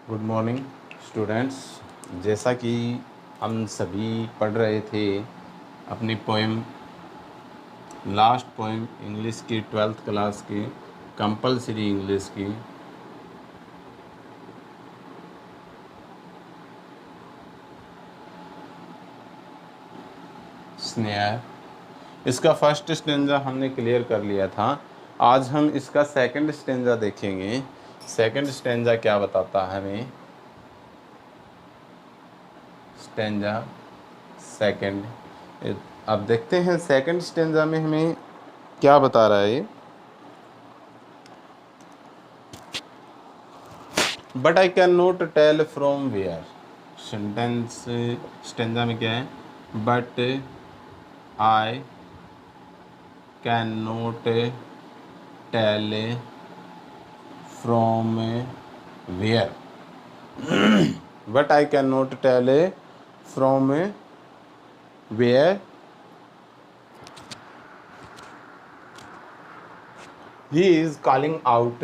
Good morning students. जैसा कि हम सभी पढ़ रहे थे अपनी पोएम, लास्ट पोएम इंग्लिश की 12th क्लास की, कंपलसरी इंग्लिश की, स्नेहा। इसका फर्स्ट स्टेंजा हमने क्लियर कर लिया था। आज हम इसका सेकंड स्टेंजा देखेंगे। सेकंड स्टेंजा क्या बताता है हमें। स्टेंजा सेकंड, अब देखते हैं सेकंड स्टेंजा में हमें क्या बता रहा है। But I can not tell from where. Sentence stanza में क्या है, but I can not tell from where. But I can not tell from where he is calling out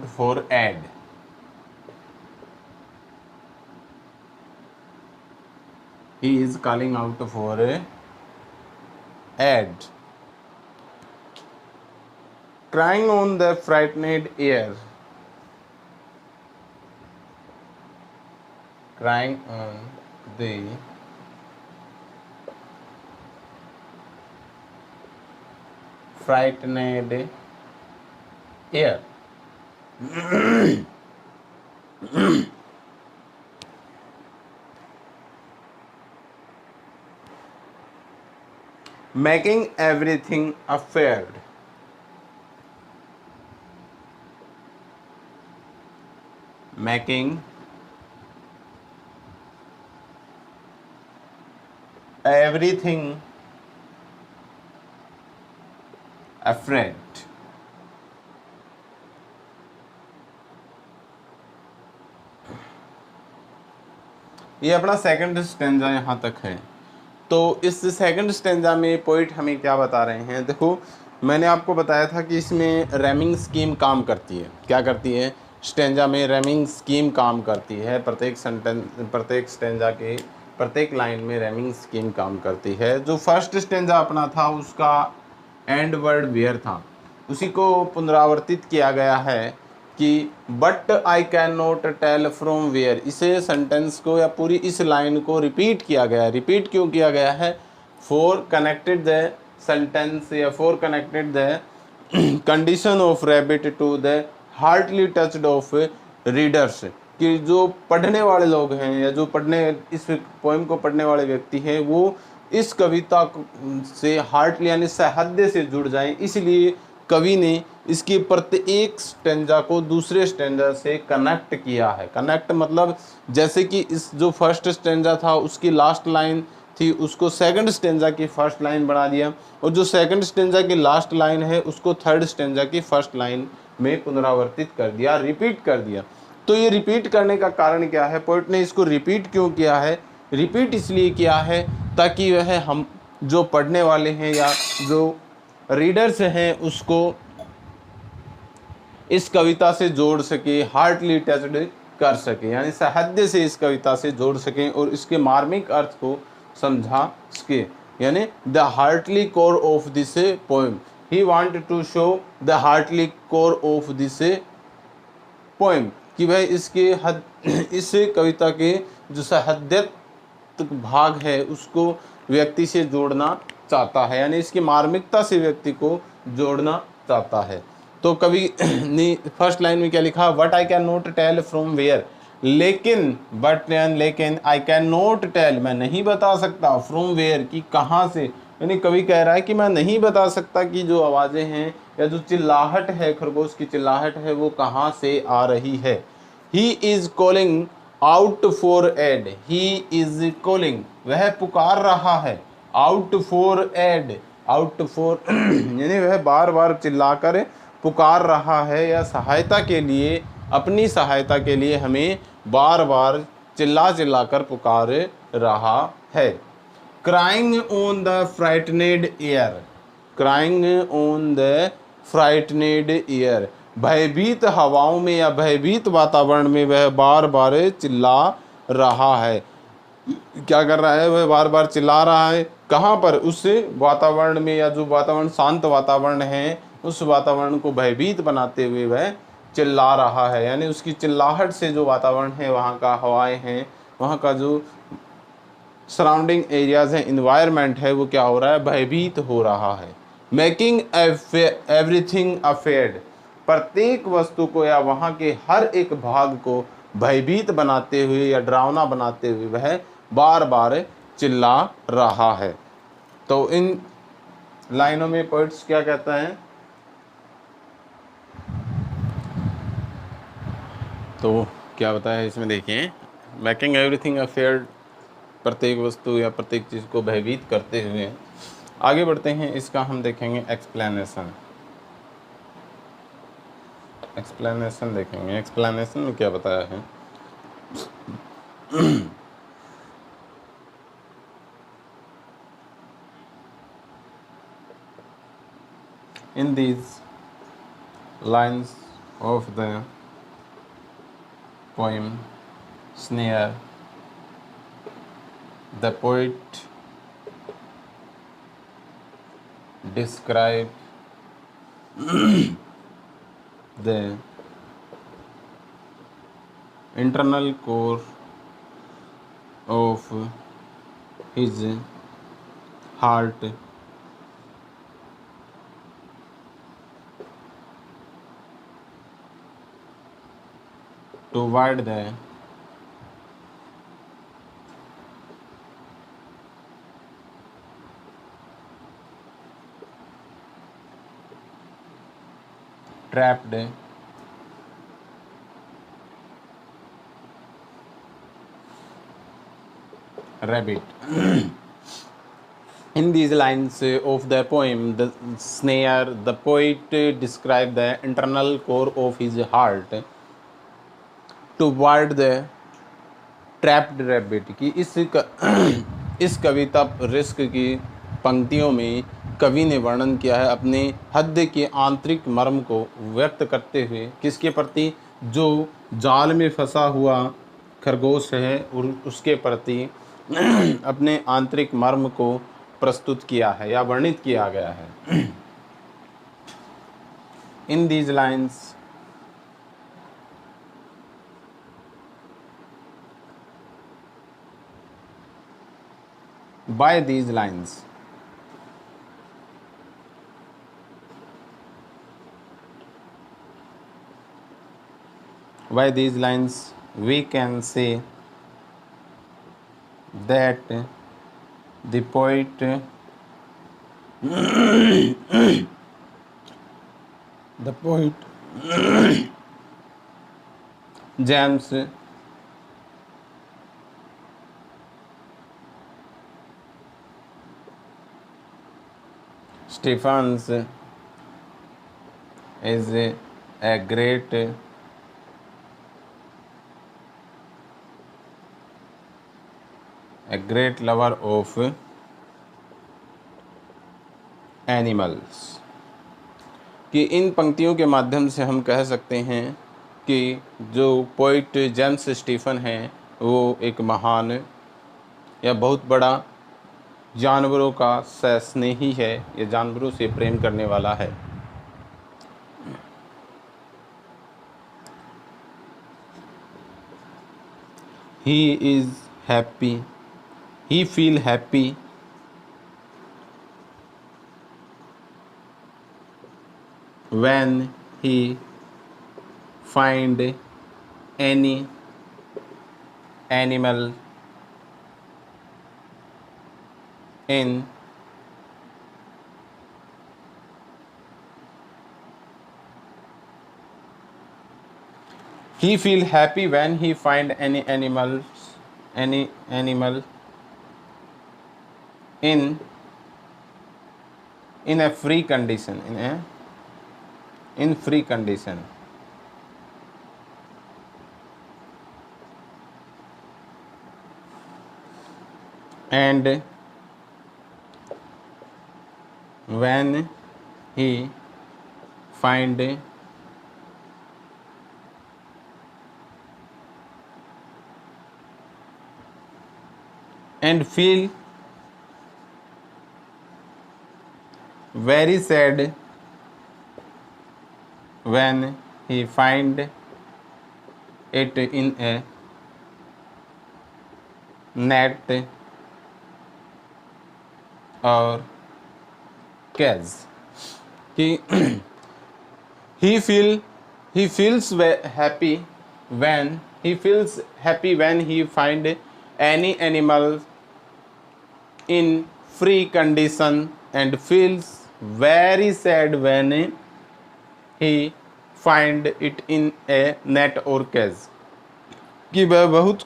for aid. He is calling out for aid. Crying on the frightened air. Crying on the frightened air. Making everything afraid. Making everything afraid. ये अपना second stanza यहाँ तक है। तो इस second stanza में poet हमें क्या बता रहे हैं। देखो, मैंने आपको बताया था कि इसमें रैमिंग स्कीम काम करती है। क्या करती है? स्टेंजा में रैमिंग स्कीम काम करती है। प्रत्येक स्टेंजा के प्रत्येक लाइन में रैमिंग स्कीम काम करती है। जो फर्स्ट स्टेंजा अपना था उसका एंड वर्ड वेयर था, उसी को पुनरावर्तित किया गया है कि but I can not tell from where. इसे सेंटेंस को या पूरी इस लाइन को रिपीट किया गया है। रिपीट क्यों किया गया है? फॉर कनेक्टेड द सेंटेंस या for connected the condition of rabbit to the heartily touched of readers, कि जो पढ़ने वाले लोग हैं या जो इस पोएम को पढ़ने वाले व्यक्ति हैं वो इस कविता से हार्टली यानी सहृदय से जुड़ जाएं। इसलिए कवि ने इसकी प्रत्येक स्टेंजा को दूसरे स्टेंजा से कनेक्ट किया है। कनेक्ट मतलब जैसे कि इस जो फर्स्ट स्टेंजा था उसकी लास्ट लाइन थी, उसको सेकंड स्टेंजा की फर्स्ट लाइन बना दिया, और जो सेकंड स्टेंजा की लास्ट लाइन है उसको थर्ड स्टेंजा की फर्स्ट लाइन में पुनरावर्तित कर दिया, रिपीट कर दिया। तो ये रिपीट करने का कारण क्या है? पोइट ने इसको रिपीट क्यों किया है? रिपीट इसलिए किया है ताकि वह हम जो पढ़ने वाले हैं या जो रीडर्स हैं उसको इस कविता से जोड़ सके, हार्टली टच्ड कर सके, यानी सहृदय से इस कविता से जोड़ सकें और इसके मार्मिक अर्थ को समझा सके, यानी the heartily core of this poem. He want to show the heartily core of this poem, कि वह इस कविता के जो सहृदय भाग है उसको व्यक्ति से जोड़ना चाहता है, यानी इसकी मार्मिकता से व्यक्ति को जोड़ना चाहता है। तो कवि ने फर्स्ट लाइन में क्या लिखा? But I can not tell from where. लेकिन आई कैन नॉट टेल, मैं नहीं बता सकता, फ्रॉम वेयर, कि कहाँ से। यानी कवि कह रहा है कि मैं नहीं बता सकता कि जो आवाज़ें हैं या जो चिल्लाहट है, खरगोश की चिल्लाहट है, वो कहाँ से आ रही है। He is calling out for aid. He is calling, वह पुकार रहा है, out for aid, out for यानी वह बार बार चिल्लाकर पुकार रहा है या सहायता के लिए, अपनी सहायता के लिए हमें बार बार चिल्ला कर पुकार रहा है। Crying on the frightened air, crying on the frightened air, भयभीत हवाओं में या भयभीत वातावरण में वह बार बार चिल्ला रहा है। क्या कर रहा है? वह बार बार चिल्ला रहा है। कहाँ पर? उस वातावरण में, या जो वातावरण शांत वातावरण है उस वातावरण को भयभीत बनाते हुए वह चिल्ला रहा है। यानी उसकी चिल्लाहट से जो वातावरण है, वहाँ का हवाएं हैं, वहाँ का जो सराउंडिंग एरियाज है, इन्वायरमेंट है, वो क्या हो रहा है? भयभीत हो रहा है। मेकिंग एवरीथिंग अफेयर्ड, प्रत्येक वस्तु को या वहाँ के हर एक भाग को भयभीत बनाते हुए या डरावना बनाते हुए वह बार बार चिल्ला रहा है। तो इन लाइनों में पोइट्स क्या कहता है? तो क्या बताया इसमें, देखिए, मेकिंग एवरीथिंग अफेयर्ड, प्रत्येक वस्तु या प्रत्येक चीज़ को भयभीत करते हुए। आगे बढ़ते हैं, इसका हम देखेंगे एक्सप्लेनेशन। एक्सप्लेनेशन देखेंगे। एक्सप्लेनेशन में क्या बताया है? In these lines of the poem Snare, the poet describes the internal core of his heart, toward the trapped rabbit. In these lines of the poem, The Snare, the poet describes the internal core of his heart toward the trapped rabbit। कि इस कविता risk की पंक्तियों में कवि ने वर्णन किया है अपने हृदय के आंतरिक मर्म को व्यक्त करते हुए। किसके प्रति? जो जाल में फंसा हुआ खरगोश है, और उसके प्रति अपने आंतरिक मर्म को प्रस्तुत किया है या वर्णित किया गया है। In these lines, by these lines, by these lines we can say that the poet the poet James Stephens is a great lover of animals। कि इन पंक्तियों के माध्यम से हम कह सकते हैं कि जो पोइट जेम्स स्टीफन हैं वो एक महान या बहुत बड़ा जानवरों का स्नेही है, या जानवरों से प्रेम करने वाला है। He is happy, he feel happy when he find any animal in he feel happy when he find any animal in a free condition, in free condition, and when he find and feel very sad when he find it in a net or cage कि he feel he feels happy when he find any animal in free condition and feels very sad when he find it in a net or cage कि वह बहुत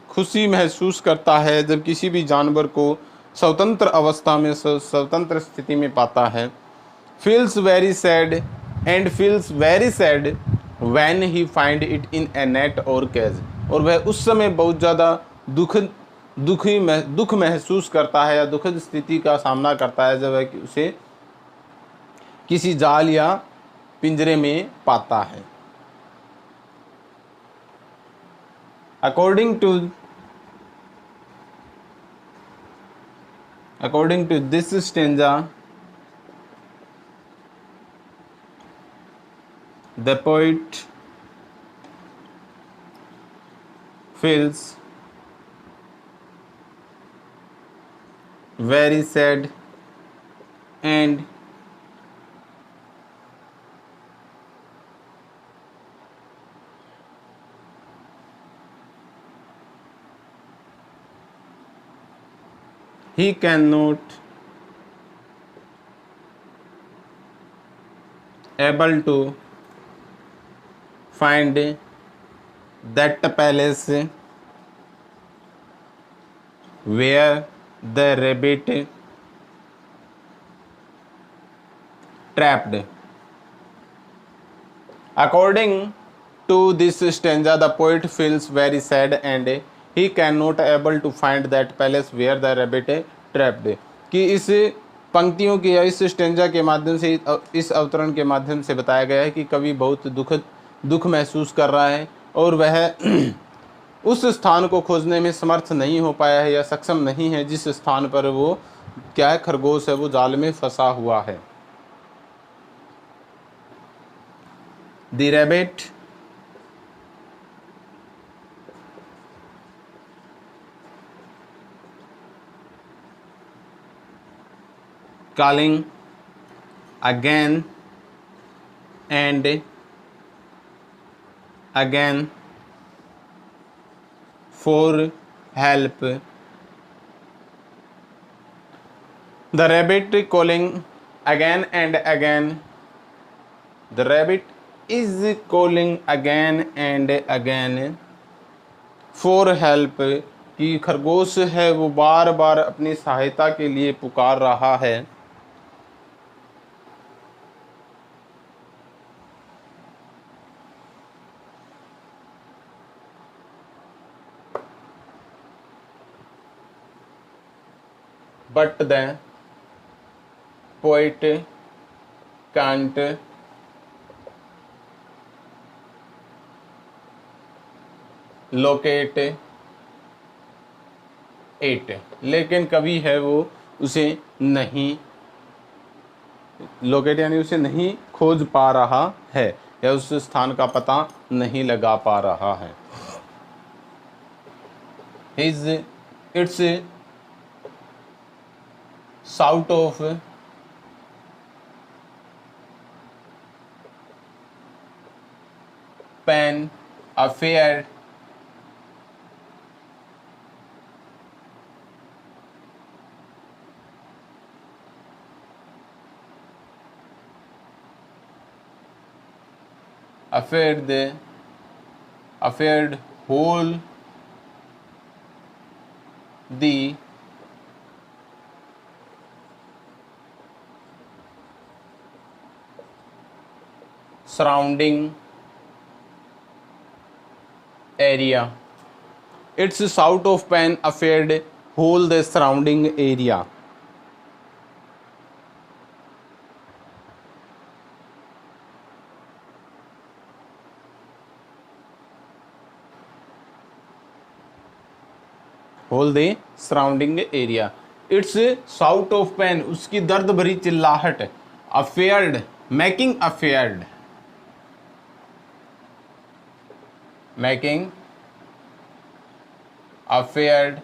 खुशी महसूस करता है जब किसी भी जानवर को स्वतंत्र अवस्था में स्वतंत्र स्थिति में पाता है। feels very sad and feels very sad when he find it in a net or cage और वह उस समय बहुत ज़्यादा दुख महसूस करता है या दुखद स्थिति का सामना करता है जब वह उसे किसी जाल या पिंजरे में पाता है। According to this stanza, the poet feels very sad and he cannot able to find that palace where the rabbit trapped. According to this stanza, the poet feels very sad and he cannot able to find that palace where the rabbit trapped. कि इस पंक्तियों की या इस stanza के माध्यम से इस अवतरण के माध्यम से बताया गया है कि कवि बहुत दुख महसूस कर रहा है और वह उस स्थान को खोजने में समर्थ नहीं हो पाया है या सक्षम नहीं है जिस स्थान पर वो क्या है खरगोश है वो जाल में फंसा हुआ है। The rabbit calling again and again for help. The rabbit calling again and again. The rabbit is calling again and again for help कि खरगोश है वो बार बार अपनी सहायता के लिए पुकार रहा है। But the poet can't locate it, लेकिन कवि है वो उसे नहीं लोकेट यानी उसे नहीं खोज पा रहा है या उस स्थान का पता नहीं लगा पा रहा है। It's sort of pen affair affaired whole the surrounding area. Its shout of pain affaired whole the surrounding area. Whole the surrounding area. It's shout of pain, उसकी दर्द भरी चिल्लाहट। Afraid, making afraid, making afraid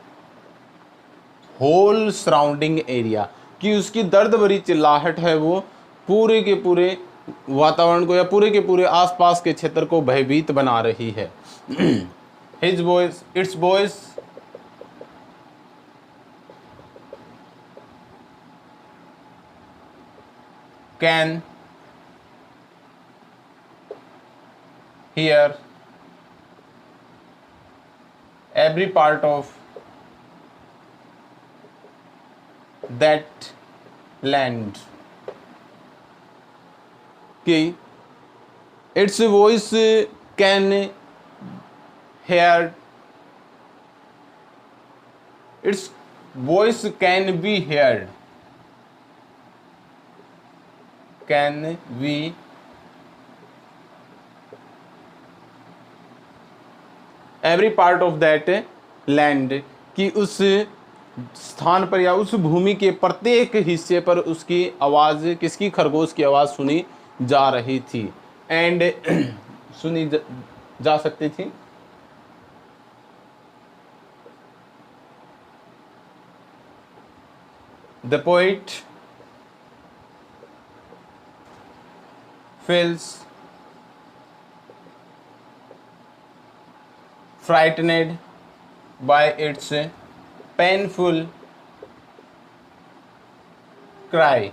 whole surrounding area, कि उसकी दर्द भरी चिल्लाहट है वो पूरे के पूरे वातावरण को या पूरे के पूरे आसपास के क्षेत्र को भयभीत बना रही है। His voice, it's voice can hear every part of that land, कि its voice can hear, its voice can be heard, can be every part of that land, कि उस स्थान पर या उस भूमि के प्रत्येक हिस्से पर उसकी आवाज़, किसकी, खरगोश की आवाज़ सुनी जा रही थी एंड सुनी जा सकती थी। The poet feels frightened by its painful cry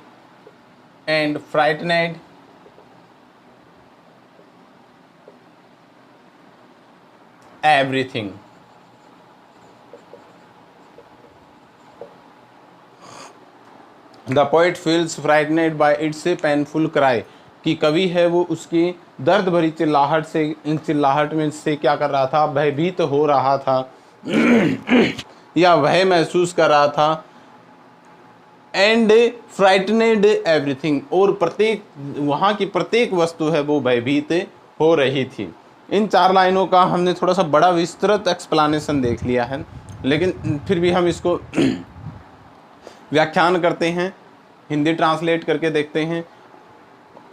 and frightened everything. The poet feels frightened by its painful cry, कि कवि है वो उसकी दर्द भरी चिल्लाहट से, इन चिल्लाहट में से क्या कर रहा था, भयभीत हो रहा था या भय महसूस कर रहा था। एंड फ्राइटनेड एवरीथिंग, और प्रत्येक, वहाँ की प्रत्येक वस्तु है वो भयभीत हो रही थी। इन 4 लाइनों का हमने थोड़ा सा बड़ा विस्तृत एक्सप्लेनेशन देख लिया है, लेकिन फिर भी हम इसको व्याख्यान करते हैं, हिंदी ट्रांसलेट करके देखते हैं।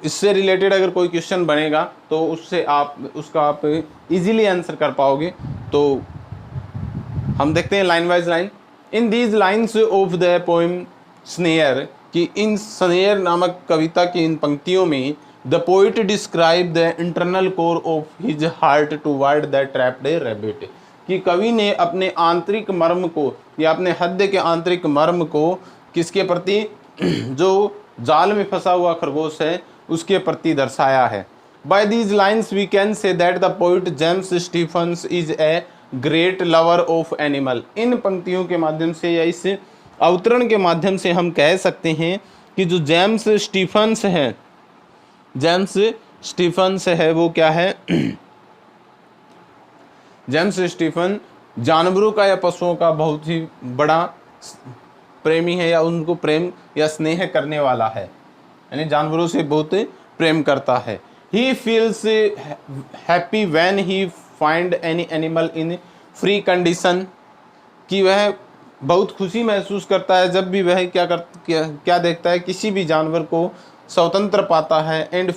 इससे रिलेटेड अगर कोई क्वेश्चन बनेगा तो उसका आप इजीली आंसर कर पाओगे। तो हम देखते हैं line wise line. In these lines of the poem snare, कि इन स्नेयर नामक कविता की इन पंक्तियों में the poet describe the internal core of his heart toward the trapped rabbit, कि कवि ने अपने आंतरिक मर्म को या अपने हृदय के आंतरिक मर्म को किसके प्रति, जो जाल में फंसा हुआ खरगोश है उसके प्रति दर्शाया है। By these lines we can say that the poet James Stephens is a great lover of animal. इन पंक्तियों के माध्यम से या इस अवतरण के माध्यम से हम कह सकते हैं कि जो जेम्स स्टीफन्स है वो क्या है, जेम्स स्टीफन जानवरों का या पशुओं का बहुत ही बड़ा प्रेमी है, या उनको प्रेम या स्नेह करने वाला है, यानी जानवरों से बहुत प्रेम करता है। He feels happy when he find any animal in free condition, कि वह बहुत खुशी महसूस करता है जब भी वह क्या देखता है, किसी भी जानवर को स्वतंत्र पाता है। And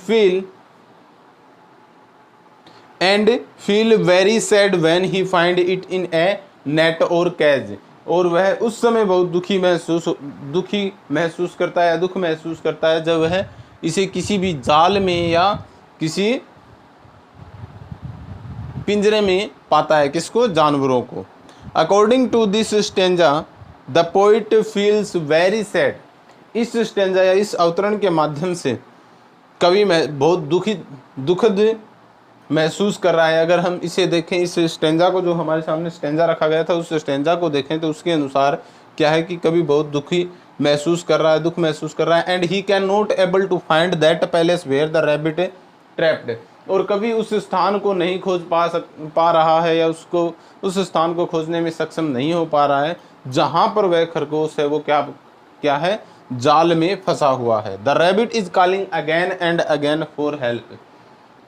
feel very sad when he find it in A net और कैज, और वह उस समय बहुत दुखी महसूस करता है, दुख महसूस करता है जब वह इसे किसी भी जाल में या किसी पिंजरे में पाता है, किसको, जानवरों को। According to this stanza the poet feels very sad, इस स्टेंजा या इस अवतरण के माध्यम से कवि में बहुत दुखद महसूस कर रहा है। अगर हम इसे देखें, इस स्टेंजा को, जो हमारे सामने स्टेंजा रखा गया था, उस स्टेंजा को देखें तो उसके अनुसार क्या है कि कवि बहुत दुखी महसूस कर रहा है, दुख महसूस कर रहा है। And he can not able to find that palace where the rabbit trapped, और कभी उस स्थान को नहीं खोज पा रहा है, या उस स्थान को खोजने में सक्षम नहीं हो पा रहा है जहाँ पर वह खरगोश है वो क्या है, जाल में फंसा हुआ है। The rabbit is calling again and again for help,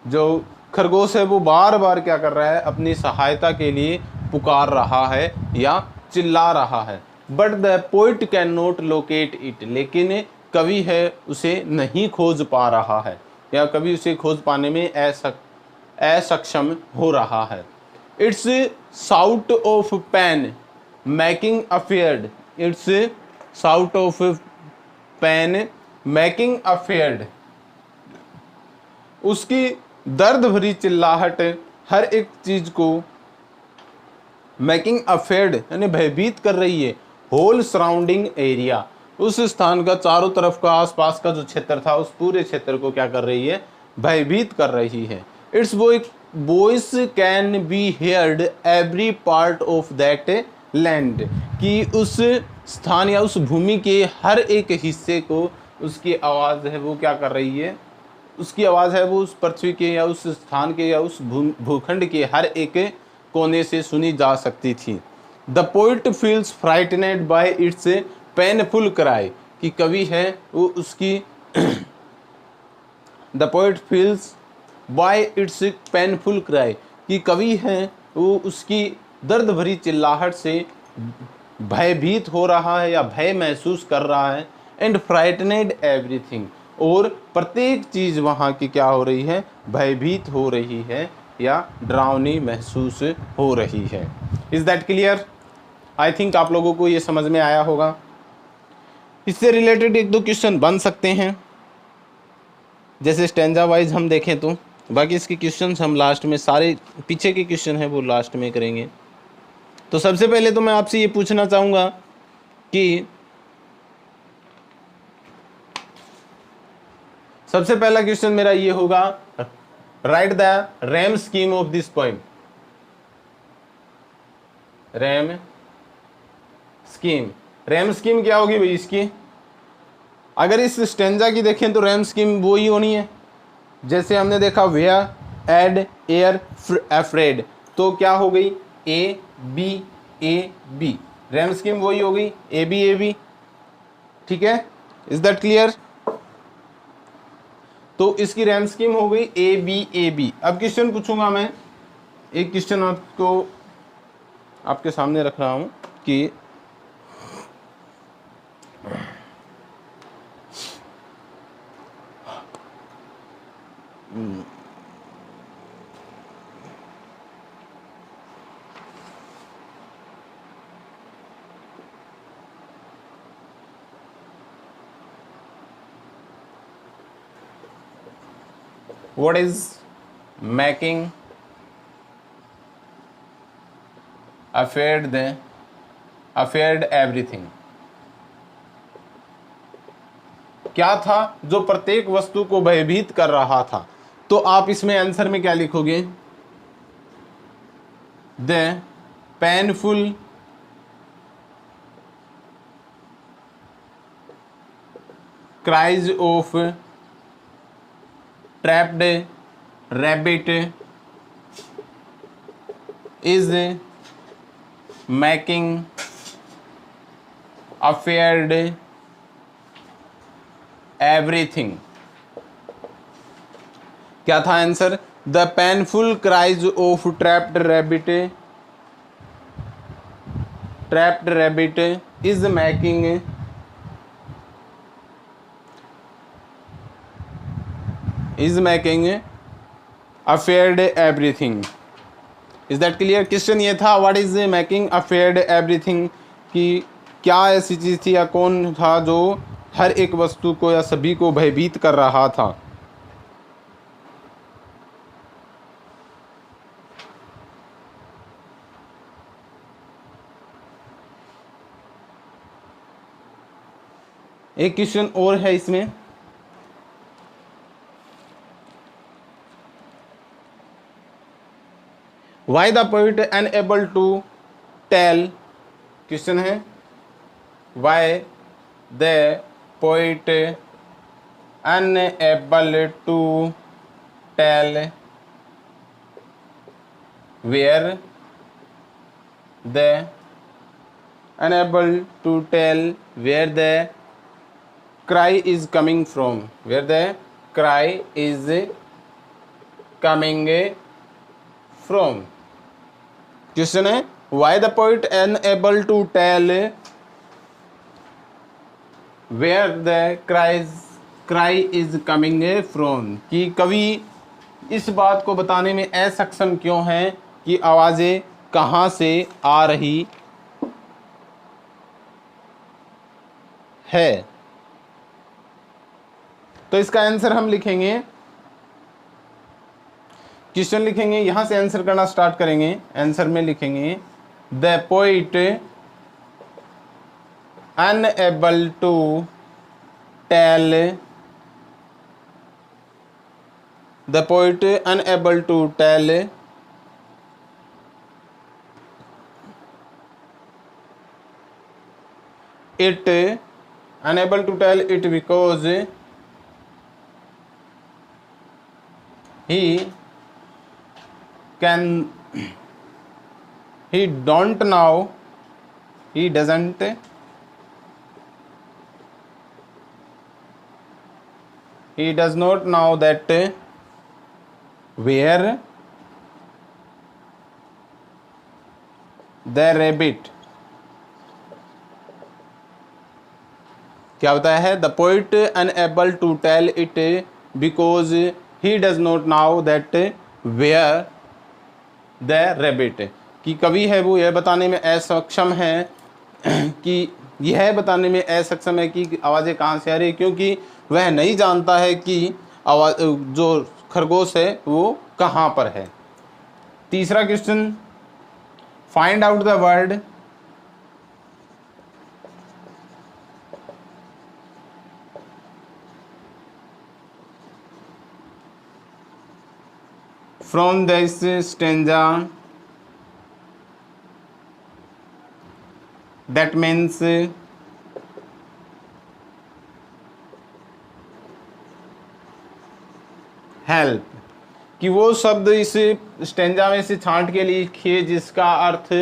जो खरगोश है वो बार बार क्या कर रहा है, अपनी सहायता के लिए पुकार रहा है या चिल्ला रहा है, but the poet can not locate it, लेकिन कवि है उसे नहीं खोज पा रहा है, या कवि उसे खोज पाने में असक्षम हो रहा है। Its shout of pain making afraid, its shout of pain making afraid, उसकी दर्द भरी चिल्लाहट हर एक चीज को मेकिंग अफेयर्ड यानी भयभीत कर रही है। होल सराउंडिंग एरिया, उस स्थान का चारों तरफ का आसपास का जो क्षेत्र था उस पूरे क्षेत्र को क्या कर रही है, भयभीत कर रही है। It's voice can be heard every part of that land, कि उस स्थान या उस भूमि के हर एक हिस्से को उसकी आवाज़ है वो क्या कर रही है, उसकी आवाज़ है वो उस पृथ्वी के या उस स्थान के या उस भूखंड के हर एक कोने से सुनी जा सकती थी। The poet feels frightened by its painful cry, कि कवि है वो उसकी the poet feels by its painful cry, कि कवि है वो उसकी दर्द भरी चिल्लाहट से भयभीत हो रहा है या भय महसूस कर रहा है। एंड फ्राइटनेड एवरीथिंग, और प्रत्येक चीज़ वहाँ की क्या हो रही है, भयभीत हो रही है या डरावनी महसूस हो रही है। Is that clear? I think आप लोगों को ये समझ में आया होगा। इससे रिलेटेड एक दो क्वेश्चन बन सकते हैं, जैसे स्टैंजा वाइज हम देखें तो, बाकी इसके क्वेश्चंस हम लास्ट में, सारे पीछे के क्वेश्चन हैं वो लास्ट में करेंगे। तो सबसे पहले तो मैं आपसे ये पूछना चाहूँगा कि सबसे पहला क्वेश्चन मेरा ये होगा, right the RAM scheme of this poem. RAM scheme क्या होगी भाई इसकी? अगर इस स्टेंजा की देखें तो रैम स्कीम वो ही होनी है, जैसे हमने देखा वेयर एड एयर एफ्रेड, तो क्या हो गई ए बी, रैम स्कीम वही हो गई ए बी। ठीक है, इज दैट क्लियर? तो इसकी रैम स्कीम हो गई ए बी। अब क्वेश्चन पूछूंगा मैं, एक क्वेश्चन आपको आपके सामने रख रहा हूं कि what is making afraid everything? क्या था जो प्रत्येक वस्तु को भयभीत कर रहा था? तो आप इसमें आंसर में क्या लिखोगे? The painful cries of trapped rabbit is making afraid everything. क्या था answer? The painful cries of trapped rabbit is making afraid everything. Is that clear? Question ये था, what is making afraid everything, कि क्या ऐसी चीज थी या कौन था जो हर एक वस्तु को या सभी को भयभीत कर रहा था? एक क्वेश्चन और है इसमें, why the poet unable to tell, question है why the poet unable to tell where the unable to tell where the cry is coming from, where the cry is coming from। Question है why the poet unable to tell where the cry is coming from, कि कवि इस बात को बताने में असक्षम क्यों है कि आवाज़ें कहाँ से आ रही है। तो इसका आंसर हम लिखेंगे, क्वेश्चन लिखेंगे, यहां से आंसर करना स्टार्ट करेंगे। आंसर में लिखेंगे the poet unable to tell, the poet unable to tell it, unable to tell it because he don't know, he doesn't he does not know that where the rabbit, क्या बताया है, the poet unable to tell it because he does not know that where the rabbit, कि कवि है वो यह बताने में असक्षम है कि यह बताने में असक्षम है कि आवाज़ें कहाँ से आ रही है, क्योंकि वह नहीं जानता है कि आवाज़ जो खरगोश है वो कहाँ पर है। तीसरा question, find out the word from this stanza that means help, कि वो शब्द इस स्टेंजा में से छांट के लिखिए जिसका अर्थ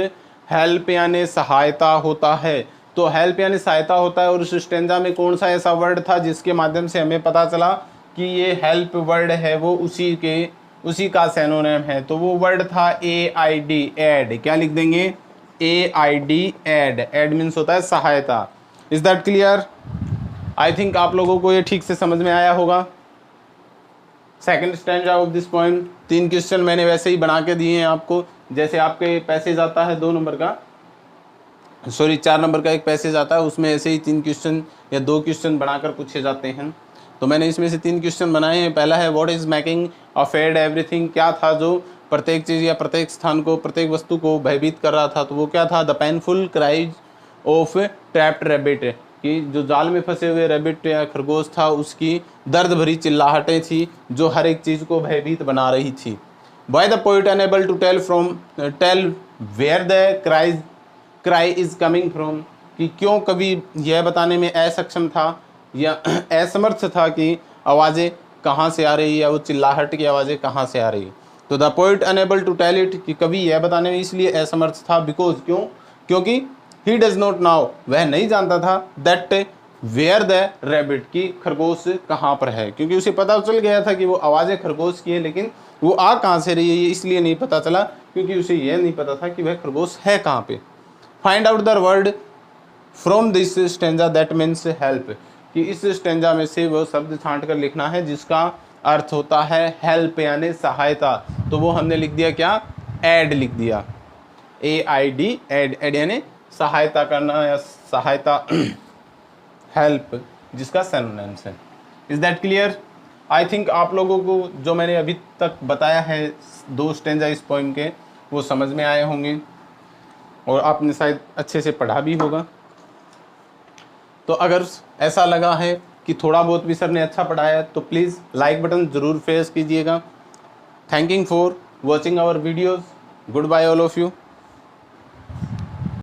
हेल्प यानी सहायता होता है। तो हेल्प यानी सहायता होता है, और उस स्टेंजा में कौन सा ऐसा वर्ड था जिसके माध्यम से हमें पता चला कि ये हेल्प वर्ड है वो उसी का सिनोनिम है। तो वो वर्ड था AID, एड। क्या लिख देंगे, AID, एड। एड मीन्स होता है सहायता। Is that clear? I think आप लोगों को ये ठीक से समझ में आया होगा। Second stanza of this point, 3 question मैंने वैसे ही बना के दिए हैं आपको, जैसे आपके पैसेज आता है 2 नंबर का, सॉरी 4 नंबर का एक पैसेज आता है, उसमें ऐसे ही 3 क्वेश्चन या 2 क्वेश्चन बनाकर पूछे जाते हैं। तो मैंने इसमें से 3 क्वेश्चन बनाए हैं। पहला है what is making afraid everything, क्या था जो प्रत्येक चीज़ या प्रत्येक स्थान को, प्रत्येक वस्तु को भयभीत कर रहा था, तो वो क्या था, the painful cries of trapped rabbit, कि जो जाल में फंसे हुए रैबिट या खरगोश था उसकी दर्द भरी चिल्लाहटें थी जो हर एक चीज़ को भयभीत बना रही थी। By the poet unable to tell where the cry is coming from, कि क्यों कवि यह बताने में असक्षम था या असमर्थ था कि आवाज़ें कहाँ से आ रही है, या वो चिल्लाहट की आवाज़ें कहाँ से आ रही है। तो the poet unable to tell it, कि कवि यह बताने में इसलिए असमर्थ था बिकॉज, क्योंकि ही डज नॉट नाउ, वह नहीं जानता था दैट वेयर द रैबिट, की खरगोश कहाँ पर है, क्योंकि उसे पता चल गया था कि वो आवाज़ें खरगोश की है, लेकिन वो आ कहाँ से रही है ये इसलिए नहीं पता चला क्योंकि उसे यह नहीं पता था कि वह खरगोश है कहाँ पे। Find out the word from this stanza that means help, कि इस स्टेंजा में से वो शब्द छांट कर लिखना है जिसका अर्थ होता है हेल्प यानी सहायता। तो वो हमने लिख दिया क्या, एड लिख दिया, AID, एड। एड यानी सहायता करना या सहायता, हेल्प जिसका सिनोनिम्स है। Is that clear? I think आप लोगों को जो मैंने अभी तक बताया है 2 स्टेंजा इस पोएम के, वो समझ में आए होंगे और आपने शायद अच्छे से पढ़ा भी होगा। तो अगर ऐसा लगा है कि थोड़ा बहुत भी सर ने अच्छा पढ़ाया है तो प्लीज़ लाइक बटन ज़रूर प्रेस कीजिएगा। Thanking for watching our videos. Good bye all of you.